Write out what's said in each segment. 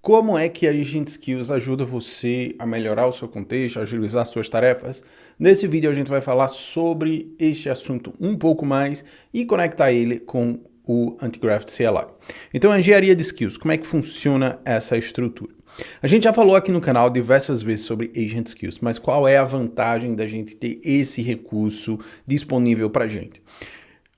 Como é que a Agent Skills ajuda você a melhorar o seu contexto, a agilizar suas tarefas? Nesse vídeo a gente vai falar sobre este assunto um pouco mais e conectar ele com o Anti-Graft CLI. Então, a engenharia de skills, como é que funciona essa estrutura? A gente já falou aqui no canal diversas vezes sobre Agent Skills, mas qual é a vantagem da gente ter esse recurso disponível para a gente?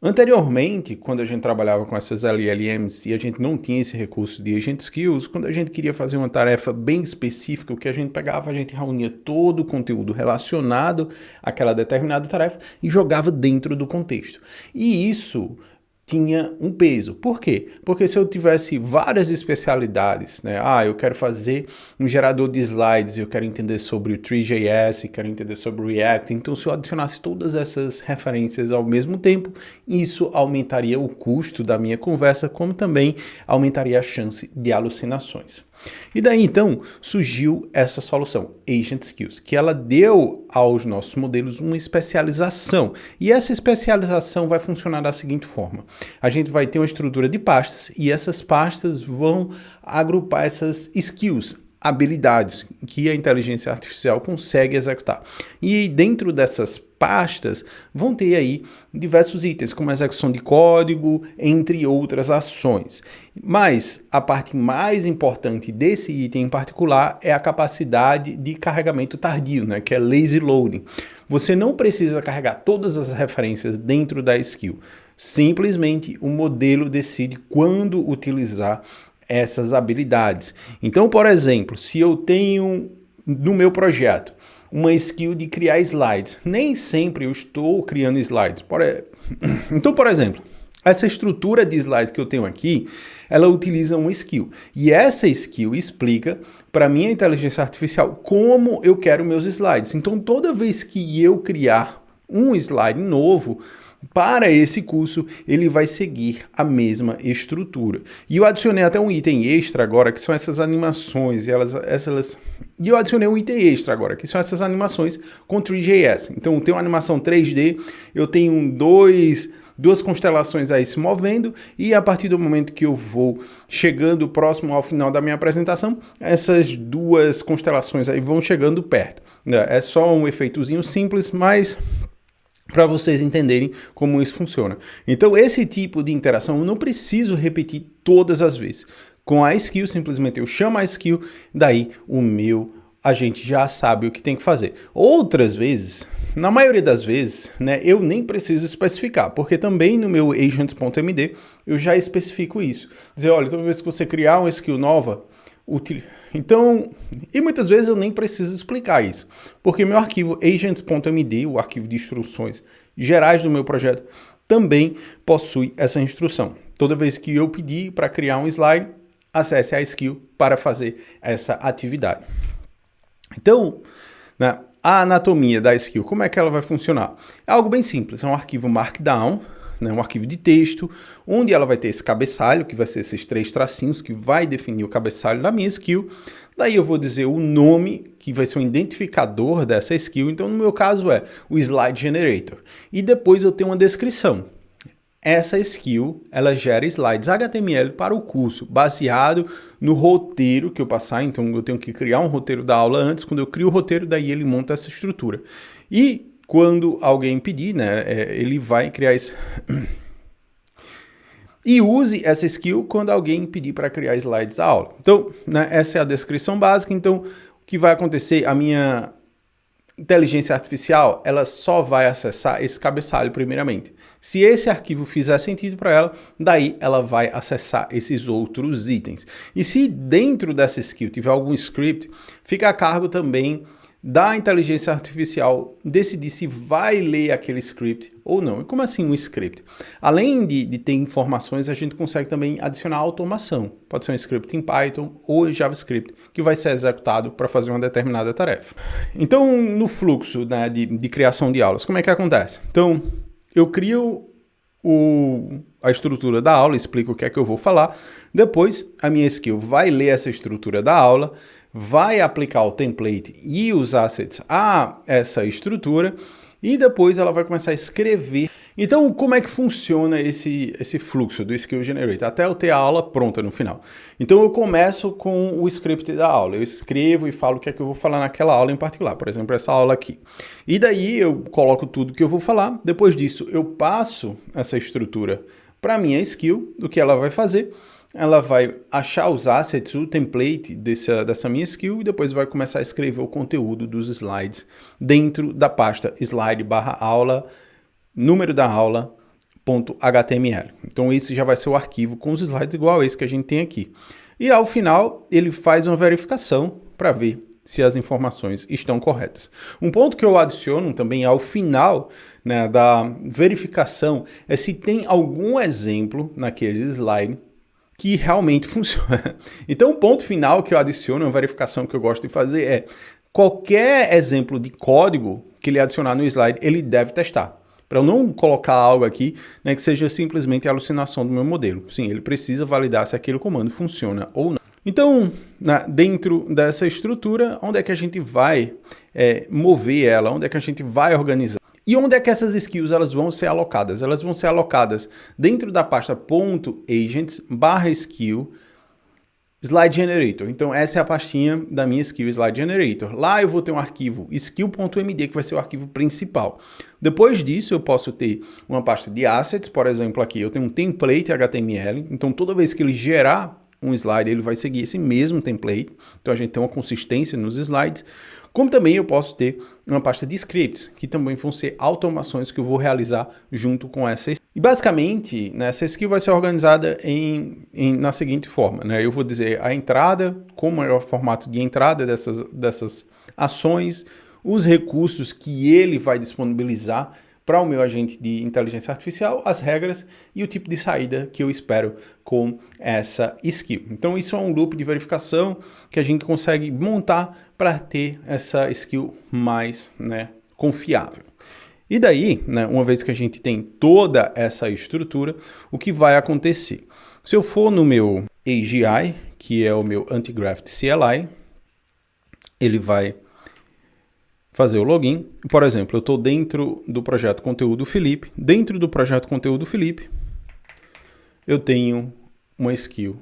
Anteriormente, quando a gente trabalhava com essas LLMs e a gente não tinha esse recurso de Agent Skills, quando a gente queria fazer uma tarefa bem específica, o que a gente pegava, a gente reunia todo o conteúdo relacionado àquela determinada tarefa e jogava dentro do contexto. E isso tinha um peso. Por quê? Porque se eu tivesse várias especialidades, né? Eu quero fazer um gerador de slides, eu quero entender sobre o Three.js, quero entender sobre o React. Então, se eu adicionasse todas essas referências ao mesmo tempo, isso aumentaria o custo da minha conversa, como também aumentaria a chance de alucinações. E daí, então, surgiu essa solução, Agent Skills, que ela deu aos nossos modelos uma especialização. E essa especialização vai funcionar da seguinte forma. A gente vai ter uma estrutura de pastas e essas pastas vão agrupar essas skills, habilidades que a inteligência artificial consegue executar. E dentro dessas pastas vão ter aí diversos itens, como execução de código, entre outras ações. Mas a parte mais importante desse item em particular é a capacidade de carregamento tardio, né, que é lazy loading. Você não precisa carregar todas as referências dentro da skill. Simplesmente o modelo decide quando utilizar essas habilidades. Então, por exemplo, se eu tenho no meu projeto uma skill de criar slides, nem sempre eu estou criando slides. Então, por exemplo, essa estrutura de slide que eu tenho aqui, ela utiliza uma skill. E essa skill explica para a minha inteligência artificial como eu quero meus slides. Então, toda vez que eu criar um slide novo, para esse curso, ele vai seguir a mesma estrutura. E eu adicionei até um item extra agora, que são essas animações. E eu adicionei um item extra agora, que são essas animações com Three.js. Então, tem uma animação 3D, eu tenho duas constelações aí se movendo, e a partir do momento que eu vou chegando próximo ao final da minha apresentação, essas duas constelações aí vão chegando perto. É só um efeitozinho simples, mas para vocês entenderem como isso funciona. Então, esse tipo de interação eu não preciso repetir todas as vezes. Com a skill, simplesmente eu chamo a skill, daí a gente já sabe o que tem que fazer. Outras vezes, na maioria das vezes, né, eu nem preciso especificar, porque também no meu agents.md eu já especifico isso. Dizer, olha, toda vez que você criar uma skill nova, então, e muitas vezes eu nem preciso explicar isso, porque meu arquivo agents.md, o arquivo de instruções gerais do meu projeto, também possui essa instrução. Toda vez que eu pedir para criar um slide, acesse a skill para fazer essa atividade. Então, né, a anatomia da skill, como é que ela vai funcionar? É algo bem simples, é um arquivo Markdown, né, um arquivo de texto, onde ela vai ter esse cabeçalho, que vai ser esses 3 tracinhos, que vai definir o cabeçalho da minha skill. Daí eu vou dizer o nome, que vai ser o identificador dessa skill. Então, no meu caso, é o Slide Generator. E depois eu tenho uma descrição. Essa skill, ela gera slides HTML para o curso, baseado no roteiro que eu passar. Então, eu tenho que criar um roteiro da aula antes. Quando eu crio o roteiro, daí ele monta essa estrutura. E quando alguém pedir, né, ele vai criar esse... E use essa skill quando alguém pedir para criar slides da aula. Então, né, essa é a descrição básica. Então, o que vai acontecer? A minha inteligência artificial, ela só vai acessar esse cabeçalho primeiramente. Se esse arquivo fizer sentido para ela, daí ela vai acessar esses outros itens. E se dentro dessa skill tiver algum script, fica a cargo também da inteligência artificial decidir se vai ler aquele script ou não. E como assim um script? Além de ter informações, a gente consegue também adicionar automação. Pode ser um script em Python ou JavaScript, que vai ser executado para fazer uma determinada tarefa. Então, no fluxo, né, de criação de aulas, como é que acontece? Então, eu crio a estrutura da aula, explico o que é que eu vou falar. Depois, a minha skill vai ler essa estrutura da aula, vai aplicar o template e os assets a essa estrutura e depois ela vai começar a escrever Então, como é que funciona esse fluxo do Skill Generator? Até eu ter a aula pronta no final. Então, eu começo com o script da aula. Eu escrevo e falo o que é que eu vou falar naquela aula em particular. Por exemplo, essa aula aqui. E daí, eu coloco tudo que eu vou falar. Depois disso, eu passo essa estrutura para a minha skill, do que ela vai fazer. Ela vai achar os assets, o template dessa minha skill e depois vai começar a escrever o conteúdo dos slides dentro da pasta slide/aula, número da aula.html. Então esse já vai ser o arquivo com os slides igual a esse que a gente tem aqui. E ao final ele faz uma verificação para ver se as informações estão corretas. Um ponto que eu adiciono também ao final, né, da verificação é se tem algum exemplo naquele slide que realmente funciona. Então o ponto final que eu adiciono, uma verificação que eu gosto de fazer é qualquer exemplo de código que ele adicionar no slide, ele deve testar. Para eu não colocar algo aqui, né, que seja simplesmente a alucinação do meu modelo. Sim, ele precisa validar se aquele comando funciona ou não. Então, dentro dessa estrutura, onde é que a gente vai mover ela? Onde é que a gente vai organizar? E onde é que essas skills elas vão ser alocadas? Elas vão ser alocadas dentro da pasta .agents/skill Slide Generator. Então essa é a pastinha da minha skill Slide Generator. Lá eu vou ter um arquivo skill.md que vai ser o arquivo principal. Depois disso eu posso ter uma pasta de assets, por exemplo aqui eu tenho um template HTML, então toda vez que ele gerar um slide ele vai seguir esse mesmo template, então a gente tem uma consistência nos slides. Como também eu posso ter uma pasta de scripts, que também vão ser automações que eu vou realizar junto com essa skill. E basicamente, né, essa skill vai ser organizada na seguinte forma, né? Eu vou dizer a entrada, como é o formato de entrada dessas ações, os recursos que ele vai disponibilizar para o meu agente de inteligência artificial, as regras e o tipo de saída que eu espero com essa skill. Então isso é um loop de verificação que a gente consegue montar para ter essa skill mais, né, confiável. E daí, né, uma vez que a gente tem toda essa estrutura, o que vai acontecer? Se eu for no meu AGI, que é o meu Antigraft CLI, ele vai fazer o login. Por exemplo, eu estou dentro do projeto Conteúdo Felipe. Dentro do projeto Conteúdo Felipe, eu tenho uma skill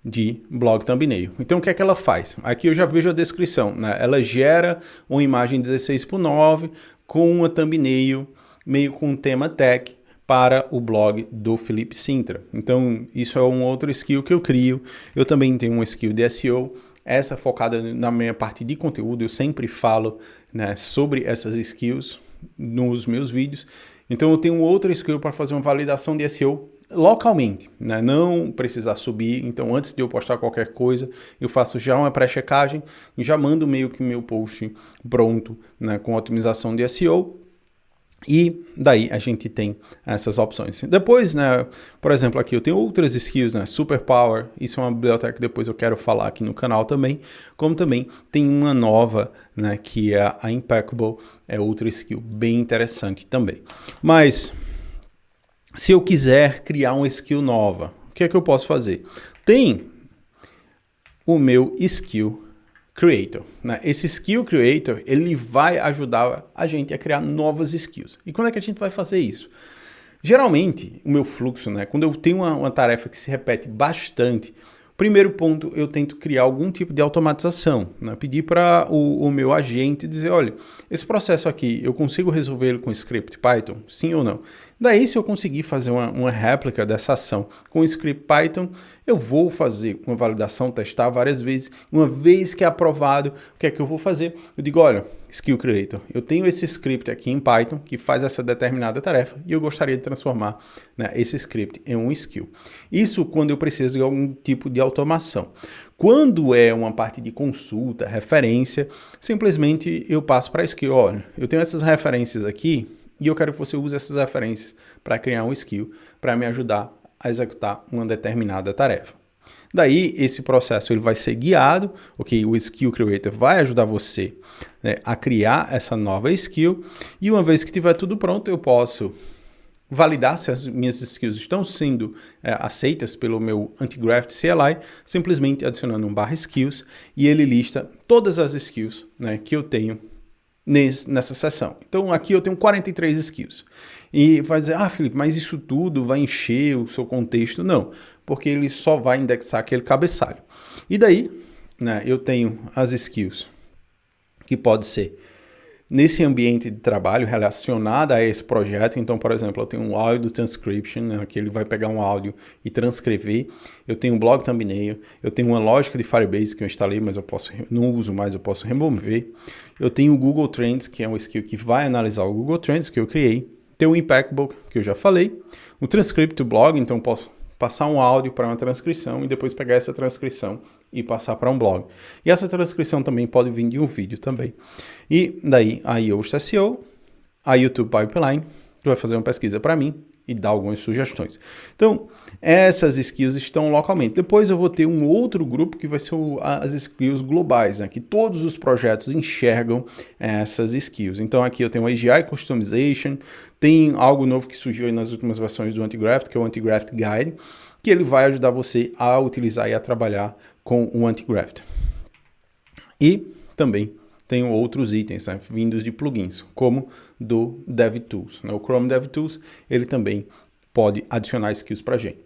de blog thumbnail. Então, o que é que ela faz? Aqui eu já vejo a descrição, né? Ela gera uma imagem 16:9 com uma thumbnail meio com um tema tech para o blog do Felipe Sintra. Então, isso é um outro skill que eu crio. Eu também tenho uma skill de SEO, essa focada na minha parte de conteúdo. Eu sempre falo, né, sobre essas skills nos meus vídeos. Então, eu tenho outra skill para fazer uma validação de SEO localmente, né? Não precisar subir. Então, antes de eu postar qualquer coisa, eu faço já uma pré-checagem e já mando meio que meu post pronto, né, com otimização de SEO. E daí a gente tem essas opções. Depois, né, por exemplo, aqui eu tenho outras skills, né, Superpower, isso é uma biblioteca que depois eu quero falar aqui no canal também, como também tem uma nova, né, que é a Impeccable, é outra skill bem interessante também. Mas se eu quiser criar uma skill nova, o que é que eu posso fazer? Tem o meu Skill Creator, né? Esse Skill Creator, ele vai ajudar a gente a criar novas skills. E quando é que a gente vai fazer isso? Geralmente, o meu fluxo, né, quando eu tenho uma tarefa que se repete bastante, primeiro ponto, eu tento criar algum tipo de automatização, né? Pedir para o meu agente dizer, olha, esse processo aqui, eu consigo resolver ele com script Python? Sim ou não? Daí, se eu conseguir fazer uma réplica dessa ação com script Python, eu vou fazer uma validação, testar várias vezes. Uma vez que é aprovado, o que é que eu vou fazer? Eu digo, olha, Skill Creator, eu tenho esse script aqui em Python que faz essa determinada tarefa e eu gostaria de transformar, né, esse script em um skill. Isso quando eu preciso de algum tipo de automação. Quando é uma parte de consulta, referência, simplesmente eu passo para a skill, olha, eu tenho essas referências aqui e eu quero que você use essas referências para criar um skill para me ajudar a executar uma determinada tarefa. Daí, esse processo ele vai ser guiado, ok? O Skill Creator vai ajudar você, né, a criar essa nova skill e uma vez que tiver tudo pronto, eu posso validar se as minhas skills estão sendo aceitas pelo meu Antigraft CLI, simplesmente adicionando um /skills e ele lista todas as skills, né, que eu tenho nessa sessão. Então aqui eu tenho 43 skills. E vai dizer, Felipe, mas isso tudo vai encher o seu contexto? Não, porque ele só vai indexar aquele cabeçalho. E daí, né, eu tenho as skills que pode ser nesse ambiente de trabalho relacionado a esse projeto. Então, por exemplo, eu tenho um áudio transcription, né, que ele vai pegar um áudio e transcrever. Eu tenho um blog thumbnail. Eu tenho uma lógica de Firebase que eu instalei, mas não uso mais, eu posso remover. Eu tenho o Google Trends, que é um skill que vai analisar o Google Trends que eu criei. Tem o Impeccable, que eu já falei. O Transcript to Blog, então eu posso passar um áudio para uma transcrição e depois pegar essa transcrição e passar para um blog. E essa transcrição também pode vir de um vídeo também. E daí a Yoast SEO, a YouTube Pipeline, que vai fazer uma pesquisa para mim e dar algumas sugestões. Então, essas skills estão localmente. Depois eu vou ter um outro grupo que vai ser as skills globais, né? Que todos os projetos enxergam essas skills. Então aqui eu tenho o AGI Customization, tem algo novo que surgiu aí nas últimas versões do Anti-Graft, que é o Anti-Graft Guide, que ele vai ajudar você a utilizar e a trabalhar com o Anti-Graft. E também tenho outros itens, né, vindos de plugins, como do DevTools. Né? O Chrome DevTools, ele também pode adicionar skills para a gente.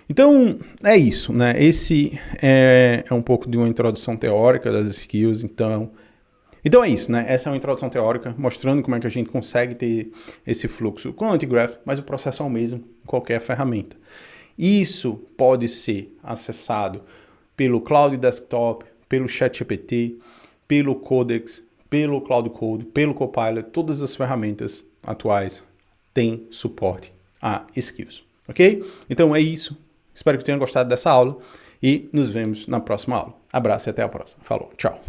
Então, é isso. Né? Esse é um pouco de uma introdução teórica das skills. Então é isso. Né? Essa é uma introdução teórica, mostrando como é que a gente consegue ter esse fluxo com o Anti-Graft, mas o processo é o mesmo em qualquer ferramenta. Isso pode ser acessado pelo Cloud Desktop, pelo ChatGPT, pelo Codex, pelo Cloud Code, pelo Copilot, todas as ferramentas atuais têm suporte a skills, ok? Então é isso. Espero que tenham gostado dessa aula e nos vemos na próxima aula. Abraço e até a próxima. Falou, tchau.